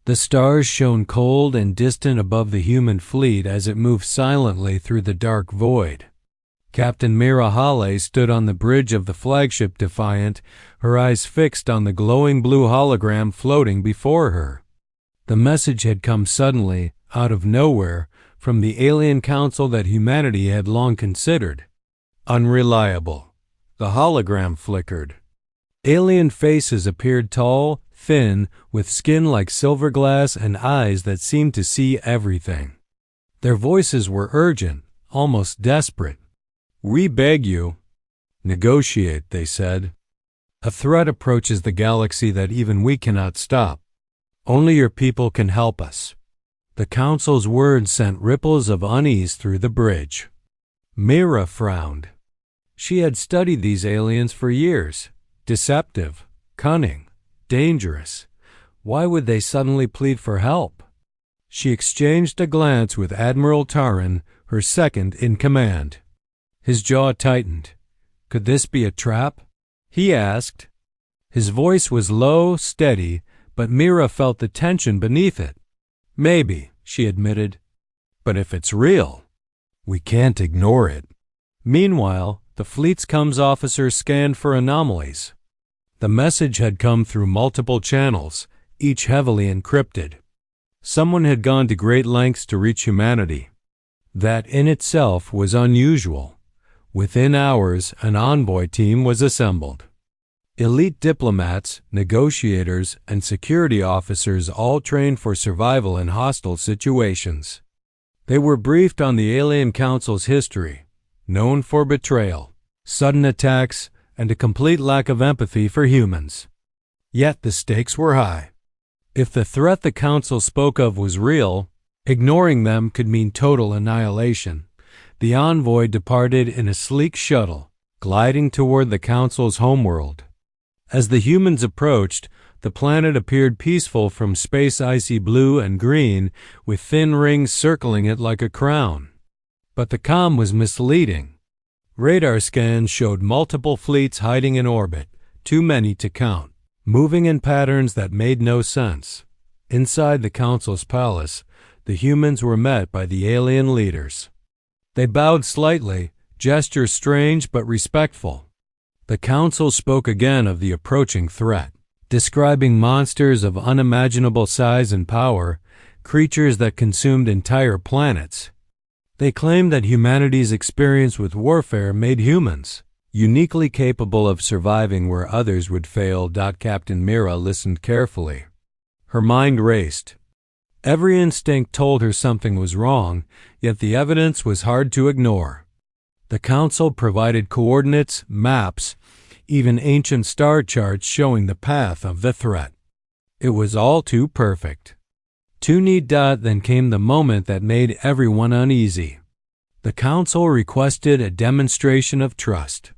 The stars shone cold and distant above the human fleet as it moved silently through the dark void. Captain Mira Hale stood on the bridge of the flagship Defiant, her eyes fixed on the glowing blue hologram floating before her. The message had come suddenly, out of nowhere, from the alien council that humanity had long considered unreliable. The hologram flickered. Alien faces appeared tall, thin, with skin like silver glass and eyes that seemed to see everything. Their voices were urgent, almost desperate. "We beg you." "Negotiate," they said. "A threat approaches the galaxy that even we cannot stop. Only your people can help us." The council's words sent ripples of unease through the bridge. Mira frowned. She had studied these aliens for years. Deceptive, cunning, dangerous. Why would they suddenly plead for help? She exchanged a glance with Admiral Taran, her second in command. His jaw tightened. Could this be a trap? He asked. His voice was low, steady, but Mira felt the tension beneath it. "Maybe," she admitted. "But if it's real, we can't ignore it." Meanwhile, the fleet's comms officer scanned for anomalies. The message had come through multiple channels, each heavily encrypted. Someone had gone to great lengths to reach humanity. That in itself was unusual. Within hours, an envoy team was assembled. Elite diplomats, negotiators, and security officers all trained for survival in hostile situations. They were briefed on the Alien Council's history, known for betrayal, sudden attacks, and a complete lack of empathy for humans. Yet the stakes were high. If the threat the Council spoke of was real, ignoring them could mean total annihilation. The envoy departed in a sleek shuttle, gliding toward the Council's homeworld. As the humans approached, the planet appeared peaceful from space icy blue and green, with thin rings circling it like a crown. But the comm was misleading. Radar scans showed multiple fleets hiding in orbit, too many to count, moving in patterns that made no sense. Inside the Council's palace, the humans were met by the alien leaders. They bowed slightly, gestures strange but respectful. The Council spoke again of the approaching threat, describing monsters of unimaginable size and power, creatures that consumed entire planets. They claimed that humanity's experience with warfare made humans uniquely capable of surviving where others would fail. Captain Mira listened carefully. Her mind raced. Every instinct told her something was wrong, yet the evidence was hard to ignore. The Council provided coordinates, maps, even ancient star charts showing the path of the threat. It was all too perfect. Too neat. Then came the moment that made everyone uneasy. The Council requested a demonstration of trust.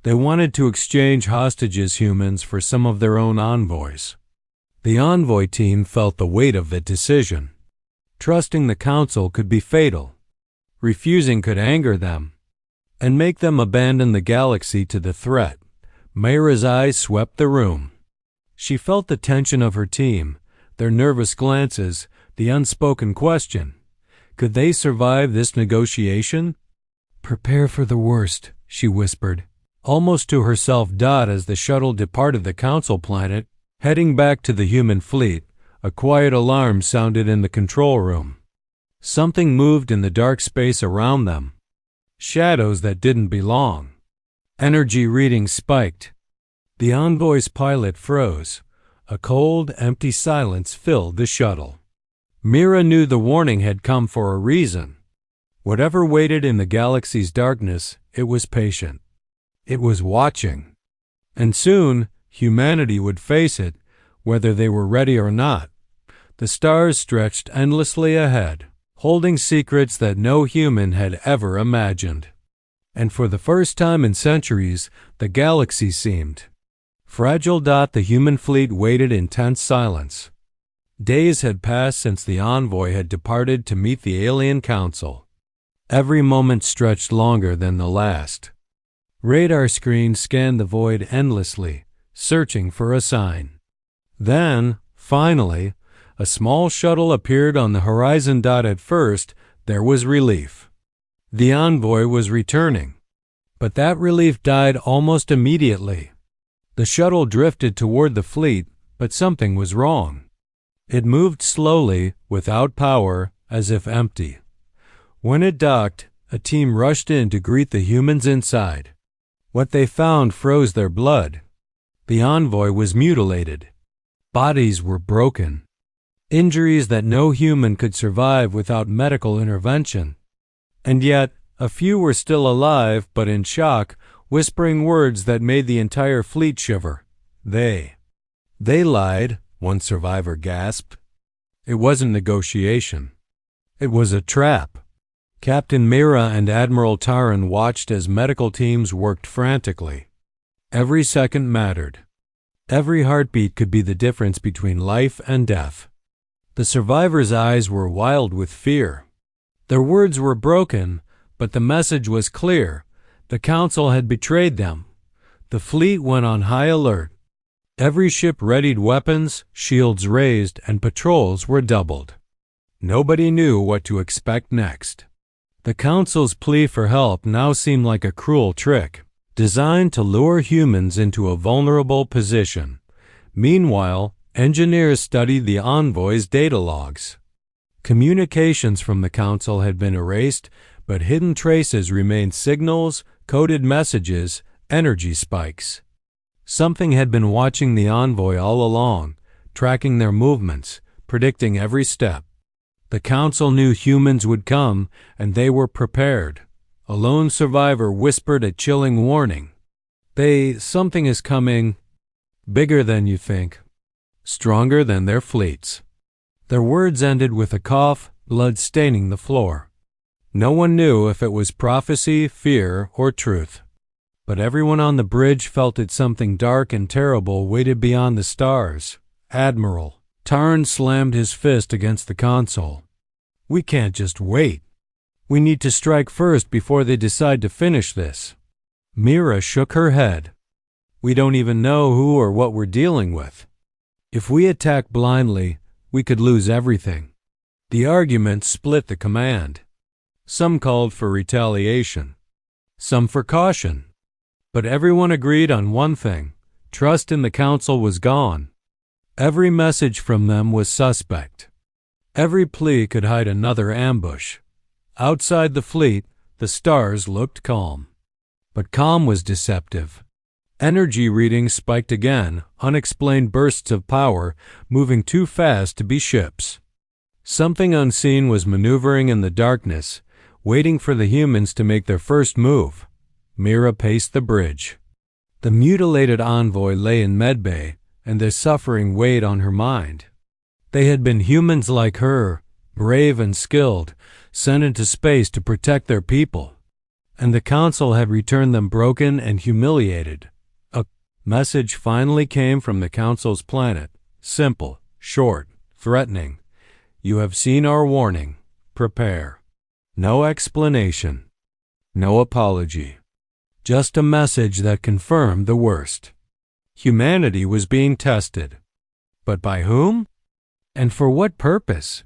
They wanted to exchange hostages humans for some of their own envoys. The envoy team felt the weight of the decision. Trusting the Council could be fatal. Refusing could anger them and make them abandon the galaxy to the threat. Mira's eyes swept the room. She felt the tension of her team, their nervous glances, the unspoken question. Could they survive this negotiation? "Prepare for the worst," she whispered, almost to herself. As the shuttle departed the Council planet, heading back to the human fleet, a quiet alarm sounded in the control room. Something moved in the dark space around them. Shadows that didn't belong. Energy readings spiked. The envoy's pilot froze. A cold, empty silence filled the shuttle. Mira knew the warning had come for a reason. Whatever waited in the galaxy's darkness, it was patient. It was watching. And soon, humanity would face it, whether they were ready or not. The stars stretched endlessly ahead, holding secrets that no human had ever imagined. And for the first time in centuries, the galaxy seemed fragile. The human fleet waited in tense silence. Days had passed since the envoy had departed to meet the Alien Council. Every moment stretched longer than the last. Radar screens scanned the void endlessly, searching for a sign. Then, finally, A small shuttle appeared on the horizon. At first, there was relief. The Envoy was returning. But that relief died almost immediately. The shuttle drifted toward the fleet, but something was wrong. It moved slowly, without power, as if empty. When it docked, a team rushed in to greet the humans inside. What they found froze their blood. The Envoy was mutilated. Bodies were broken. Injuries that no human could survive without medical intervention. And yet, a few were still alive, but in shock, whispering words that made the entire fleet shiver. They lied, one survivor gasped. It wasn't negotiation. It was a trap. Captain Mira and Admiral Taran watched as medical teams worked frantically. Every second mattered. Every heartbeat could be the difference between life and death. The survivors' eyes were wild with fear. Their words were broken, but the message was clear. The Council had betrayed them. The fleet went on high alert. Every ship readied weapons, shields raised, and patrols were doubled. Nobody knew what to expect next. The Council's plea for help now seemed like a cruel trick, designed to lure humans into a vulnerable position. Meanwhile, engineers studied the Envoy's data logs. Communications from the Council had been erased, but hidden traces remained: signals, coded messages, energy spikes. Something had been watching the Envoy all along, tracking their movements, predicting every step. The Council knew humans would come, and they were prepared. A lone survivor whispered a chilling warning. Something is coming. Bigger than you think. Stronger than their fleets. Their words ended with a cough, blood staining the floor. No one knew if it was prophecy, fear, or truth. But everyone on the bridge felt that something dark and terrible waited beyond the stars. Admiral Taran slammed his fist against the console. We can't just wait. We need to strike first before they decide to finish this. Mira shook her head. We don't even know who or what we're dealing with. If we attack blindly, we could lose everything. The argument split the command. Some called for retaliation. Some for caution. But everyone agreed on one thing. Trust in the Council was gone. Every message from them was suspect. Every plea could hide another ambush. Outside the fleet, the stars looked calm. But calm was deceptive. Energy readings spiked again, unexplained bursts of power, moving too fast to be ships. Something unseen was maneuvering in the darkness, waiting for the humans to make their first move. Mira paced the bridge. The mutilated Envoy lay in medbay, and their suffering weighed on her mind. They had been humans like her, brave and skilled, sent into space to protect their people. And the Council had returned them broken and humiliated. A message finally came from the Council's planet. Simple, short, threatening. You have seen our warning. Prepare. No explanation. No apology. Just a message that confirmed the worst. Humanity was being tested. But by whom? And for what purpose?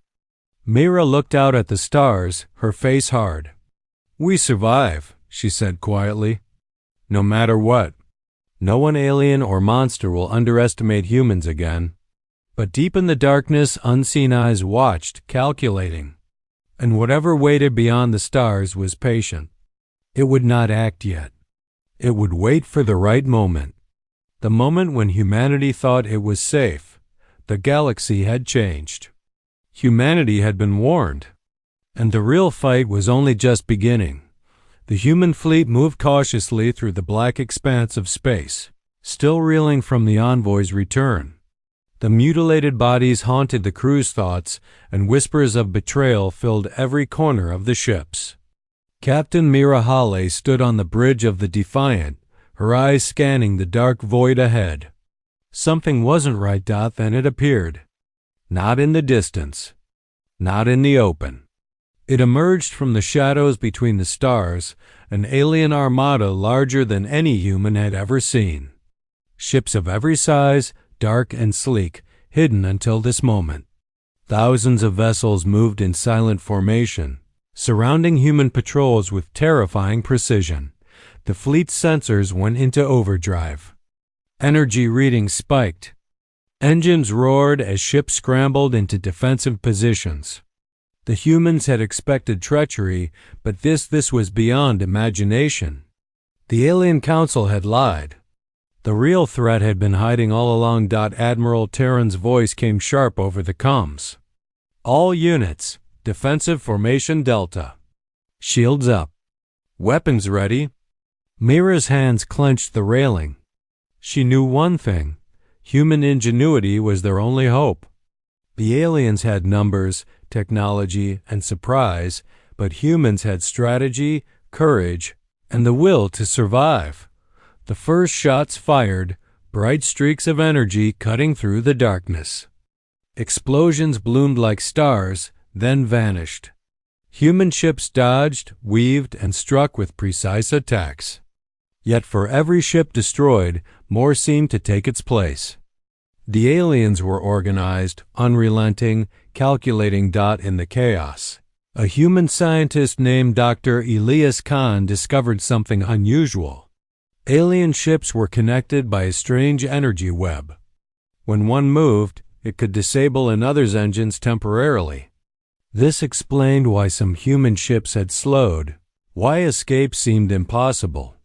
Mira looked out at the stars, her face hard. We survive, she said quietly. No matter what. No one alien or monster will underestimate humans again. But deep in the darkness, unseen eyes watched, calculating. And whatever waited beyond the stars was patient. It would not act yet. It would wait for the right moment. The moment when humanity thought it was safe. The galaxy had changed. Humanity had been warned. And the real fight was only just beginning. The human fleet moved cautiously through the black expanse of space, still reeling from the Envoy's return. The mutilated bodies haunted the crew's thoughts, and whispers of betrayal filled every corner of the ships. Captain Mira Hale stood on the bridge of the Defiant, her eyes scanning the dark void ahead. Something wasn't right, then it appeared. Not in the distance. Not in the open. It emerged from the shadows between the stars, an alien armada larger than any human had ever seen. Ships of every size, dark and sleek, hidden until this moment. Thousands of vessels moved in silent formation, surrounding human patrols with terrifying precision. The fleet's sensors went into overdrive. Energy readings spiked. Engines roared as ships scrambled into defensive positions. The humans had expected treachery, but this was beyond imagination. The alien council had lied. The real threat had been hiding all along. Admiral Terran's voice came sharp over the comms. All units, defensive formation Delta. Shields up. Weapons ready. Mira's hands clenched the railing. She knew one thing: human ingenuity was their only hope. The aliens had numbers, technology, and surprise, but humans had strategy, courage, and the will to survive. The first shots fired, bright streaks of energy cutting through the darkness. Explosions bloomed like stars, then vanished. Human ships dodged, weaved, and struck with precise attacks. Yet for every ship destroyed, more seemed to take its place. The aliens were organized, unrelenting, calculating. In the chaos, a human scientist named Dr. Elias Khan discovered something unusual. Alien ships were connected by a strange energy web. When one moved, it could disable another's engines temporarily. This explained why some human ships had slowed, why escape seemed impossible.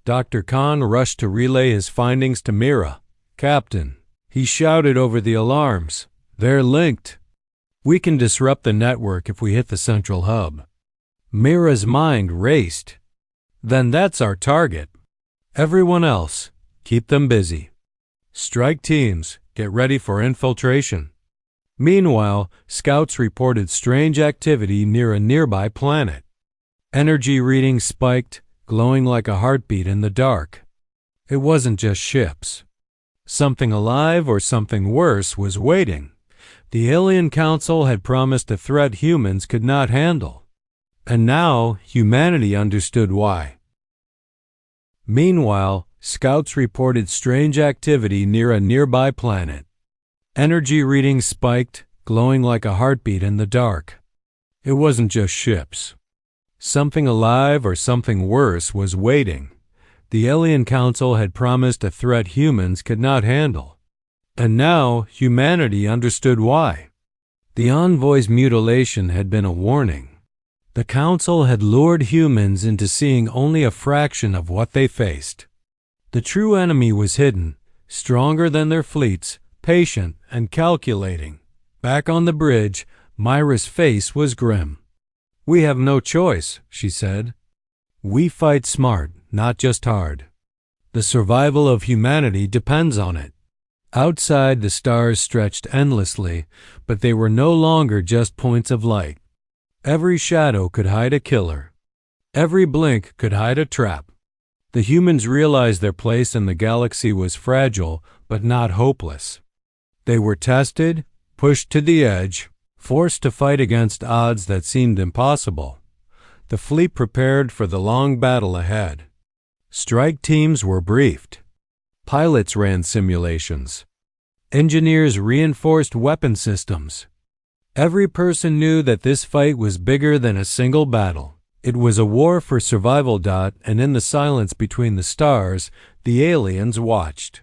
Dr. Khan rushed to relay his findings to Mira. "Captain," he shouted over the alarms, "they're linked. We can disrupt the network if we hit the central hub." Mira's mind raced. "Then that's our target. Everyone else, keep them busy. Strike teams, get ready for infiltration." Meanwhile, scouts reported strange activity near a nearby planet. Energy readings spiked, glowing like a heartbeat in the dark. It wasn't just ships. Something alive or something worse was waiting. The alien council had promised a threat humans could not handle. And now humanity understood why. Meanwhile, scouts reported strange activity near a nearby planet. Energy readings spiked, glowing like a heartbeat in the dark. It wasn't just ships. Something alive or something worse was waiting. The alien council had promised a threat humans could not handle. And now humanity understood why. The Envoy's mutilation had been a warning. The council had lured humans into seeing only a fraction of what they faced. The true enemy was hidden, stronger than their fleets, patient and calculating. Back on the bridge, Myra's face was grim. "We have no choice," she said. "We fight smart, not just hard. The survival of humanity depends on it." Outside, the stars stretched endlessly, but they were no longer just points of light. Every shadow could hide a killer. Every blink could hide a trap. The humans realized their place in the galaxy was fragile, but not hopeless. They were tested, pushed to the edge, forced to fight against odds that seemed impossible. The fleet prepared for the long battle ahead. Strike teams were briefed. Pilots ran simulations. Engineers reinforced weapon systems. Every person knew that this fight was bigger than a single battle. It was a war for survival. And in the silence between the stars, the aliens watched.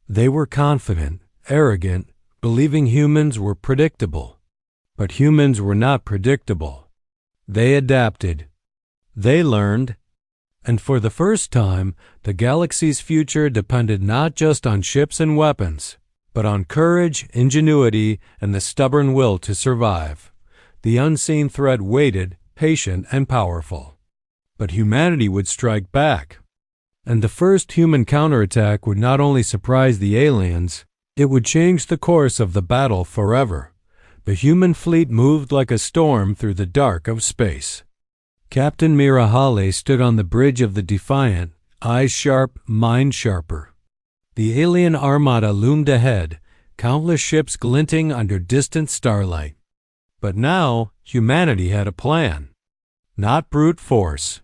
They were confident, arrogant, believing humans were predictable. But humans were not predictable. They adapted. They learned. And for the first time, the galaxy's future depended not just on ships and weapons, but on courage, ingenuity, and the stubborn will to survive. The unseen threat waited, patient and powerful. But humanity would strike back. And the first human counterattack would not only surprise the aliens, it would change the course of the battle forever. The human fleet moved like a storm through the dark of space. Captain Mira Hale stood on the bridge of the Defiant, eyes sharp, mind sharper. The alien armada loomed ahead, countless ships glinting under distant starlight. But now, humanity had a plan. Not brute force.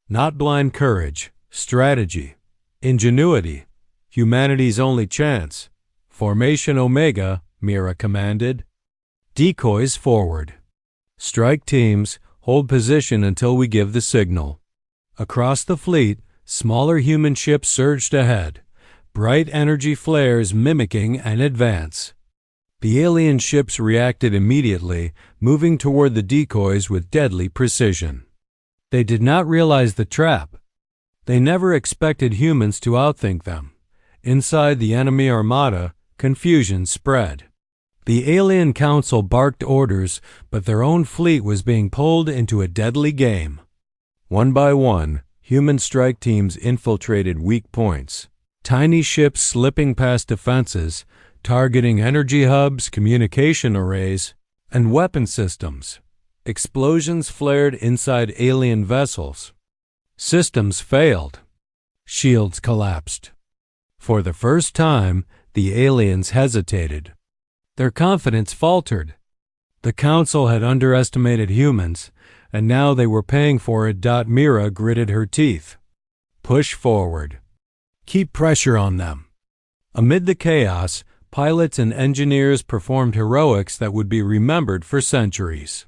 Not blind courage. Strategy. Ingenuity. Humanity's only chance. Formation Omega, Mira commanded. Decoys forward. Strike teams, hold position until we give the signal. Across the fleet, smaller human ships surged ahead, bright energy flares mimicking an advance. The alien ships reacted immediately, moving toward the decoys with deadly precision. They did not realize the trap. They never expected humans to outthink them. Inside the enemy armada, confusion spread. The alien council barked orders, but their own fleet was being pulled into a deadly game. One by one, human strike teams infiltrated weak points. Tiny ships slipping past defenses, targeting energy hubs, communication arrays, and weapon systems. Explosions flared inside alien vessels. Systems failed. Shields collapsed. For the first time, the aliens hesitated. Their confidence faltered. The Council had underestimated humans, and now they were paying for it. Mira gritted her teeth. Push forward. Keep pressure on them. Amid the chaos, pilots and engineers performed heroics that would be remembered for centuries.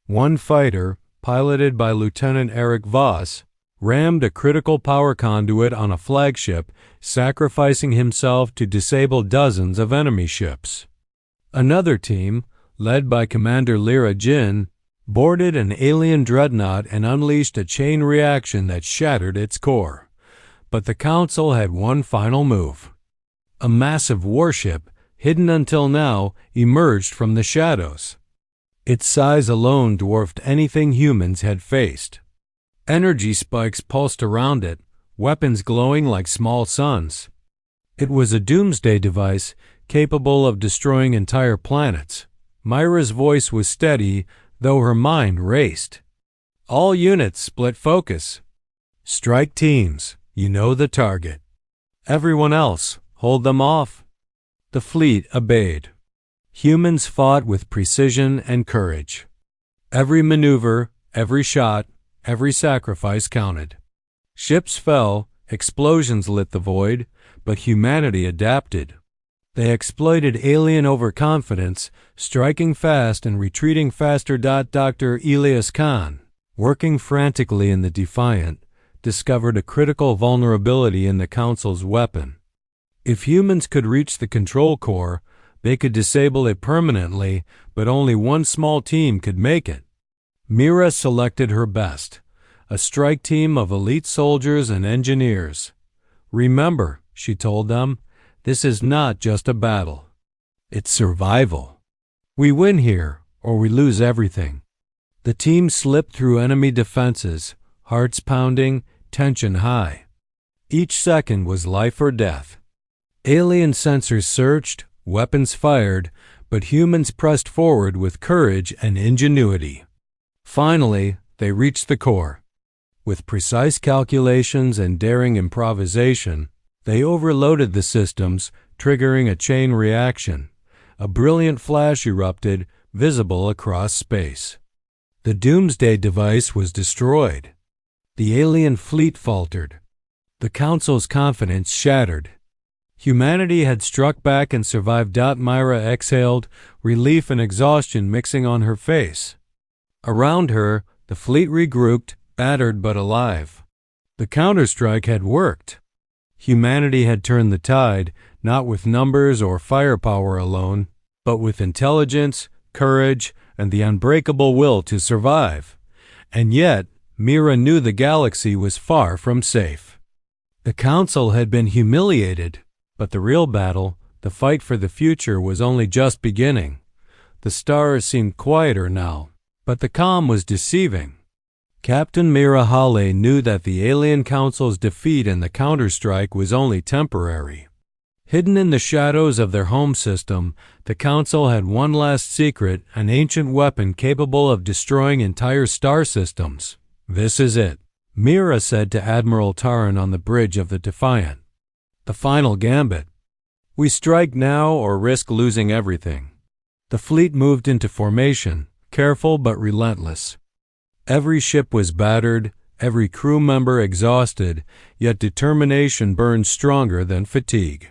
One fighter, piloted by Lieutenant Eric Voss, rammed a critical power conduit on a flagship, sacrificing himself to disable dozens of enemy ships. Another team, led by Commander Lyra Jin, boarded an alien dreadnought and unleashed a chain reaction that shattered its core. But the Council had one final move. A massive warship, hidden until now, emerged from the shadows. Its size alone dwarfed anything humans had faced. Energy spikes pulsed around it, weapons glowing like small suns. It was a doomsday device capable of destroying entire planets. Myra's voice was steady, though her mind raced. All units split focus. Strike teams, you know the target. Everyone else, hold them off. The fleet obeyed. Humans fought with precision and courage. Every maneuver, every shot, every sacrifice counted. Ships fell, explosions lit the void, but humanity adapted. They exploited alien overconfidence, striking fast and retreating faster. Dr. Elias Khan, working frantically in the Defiant, discovered a critical vulnerability in the Council's weapon. If humans could reach the control core, they could disable it permanently, but only one small team could make it. Mira selected her best, a strike team of elite soldiers and engineers. Remember, she told them, this is not just a battle. It's survival. We win here, or we lose everything. The team slipped through enemy defenses, hearts pounding, tension high. Each second was life or death. Alien sensors searched, weapons fired, but humans pressed forward with courage and ingenuity. Finally, they reached the core. With precise calculations and daring improvisation, they overloaded the systems, triggering a chain reaction. A brilliant flash erupted, visible across space. The doomsday device was destroyed. The alien fleet faltered. The Council's confidence shattered. Humanity had struck back and survived. Myra exhaled, relief and exhaustion mixing on her face. Around her, the fleet regrouped, battered but alive. The counterstrike had worked. Humanity had turned the tide, not with numbers or firepower alone, but with intelligence, courage, and the unbreakable will to survive. And yet, Mira knew the galaxy was far from safe. The Council had been humiliated, but the real battle, the fight for the future, was only just beginning. The stars seemed quieter now, but the calm was deceiving. Captain Mira Hale knew that the Alien Council's defeat in the counterstrike was only temporary. Hidden in the shadows of their home system, the Council had one last secret, an ancient weapon capable of destroying entire star systems. This is it, Mira said to Admiral Taran on the bridge of the Defiant. The final gambit. We strike now or risk losing everything. The fleet moved into formation, careful but relentless. Every ship was battered, every crew member exhausted, yet determination burned stronger than fatigue.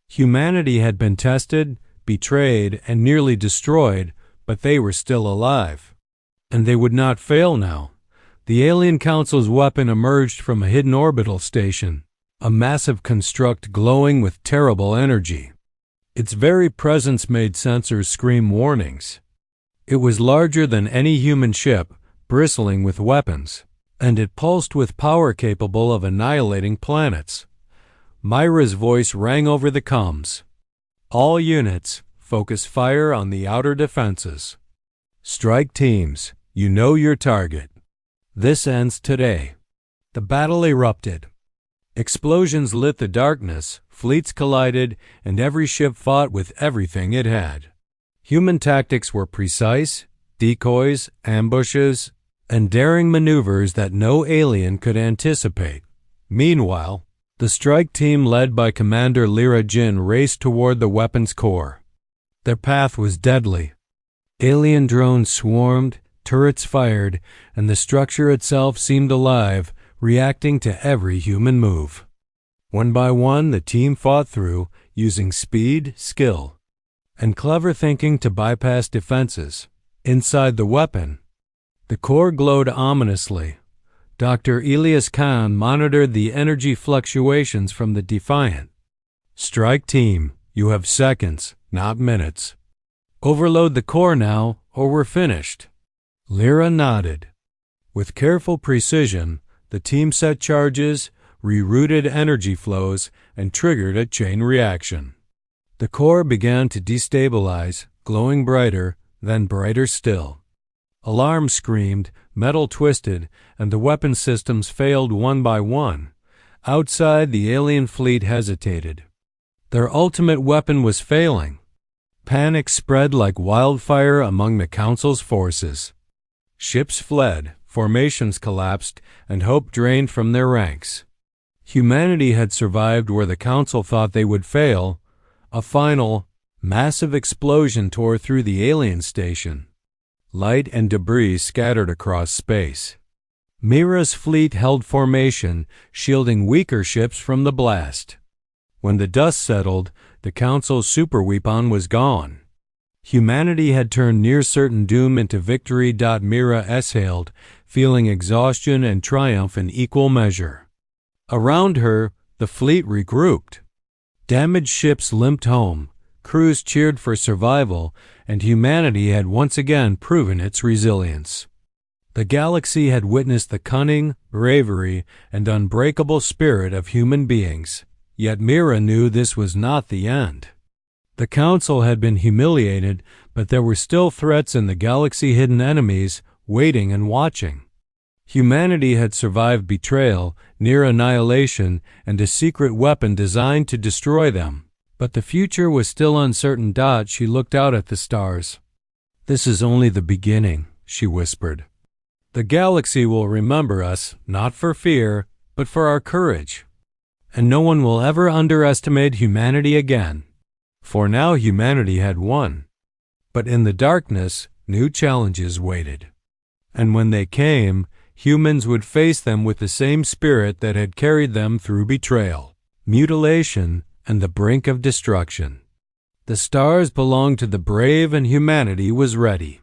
Humanity had been tested, betrayed, and nearly destroyed, but they were still alive. And they would not fail now. The alien council's weapon emerged from a hidden orbital station, a massive construct glowing with terrible energy. Its very presence made sensors scream warnings. It was larger than any human ship, bristling with weapons, and it pulsed with power capable of annihilating planets. Myra's voice rang over the comms. All units, focus fire on the outer defenses. Strike teams, you know your target. This ends today. The battle erupted. Explosions lit the darkness, fleets collided, and every ship fought with everything it had. Human tactics were precise, decoys, ambushes, and daring maneuvers that no alien could anticipate. Meanwhile, the strike team led by Commander Lyra Jin raced toward the weapon's core. Their path was deadly. Alien drones swarmed, turrets fired, and the structure itself seemed alive, reacting to every human move. One by one, the team fought through, using speed, skill, and clever thinking to bypass defenses. Inside the weapon, the core glowed ominously. Dr. Elias Khan monitored the energy fluctuations from the Defiant. Strike team, you have seconds, not minutes. Overload the core now, or we're finished. Lyra nodded. With careful precision, the team set charges, rerouted energy flows, and triggered a chain reaction. The core began to destabilize, glowing brighter, then brighter still. Alarms screamed, metal twisted, and the weapon systems failed one by one. Outside, the alien fleet hesitated. Their ultimate weapon was failing. Panic spread like wildfire among the Council's forces. Ships fled, formations collapsed, and hope drained from their ranks. Humanity had survived where the Council thought they would fail. A final, massive explosion tore through the alien station. Light and debris scattered across space. Mira's fleet held formation, shielding weaker ships from the blast. When the dust settled, the Council's superweapon was gone. Humanity had turned near-certain doom into victory. Mira exhaled, feeling exhaustion and triumph in equal measure. Around her, the fleet regrouped. Damaged ships limped home, crews cheered for survival, and humanity had once again proven its resilience. The galaxy had witnessed the cunning, bravery, and unbreakable spirit of human beings. Yet Mira knew this was not the end. The Council had been humiliated, but there were still threats in the galaxy, hidden enemies, waiting and watching. Humanity had survived betrayal, near annihilation, and a secret weapon designed to destroy them. But the future was still uncertain. She looked out at the stars. This is only the beginning, she whispered. The galaxy will remember us, not for fear, but for our courage. And no one will ever underestimate humanity again. For now humanity had won. But in the darkness, new challenges waited. And when they came, humans would face them with the same spirit that had carried them through betrayal, mutilation, and the brink of destruction. The stars belonged to the brave, and humanity was ready.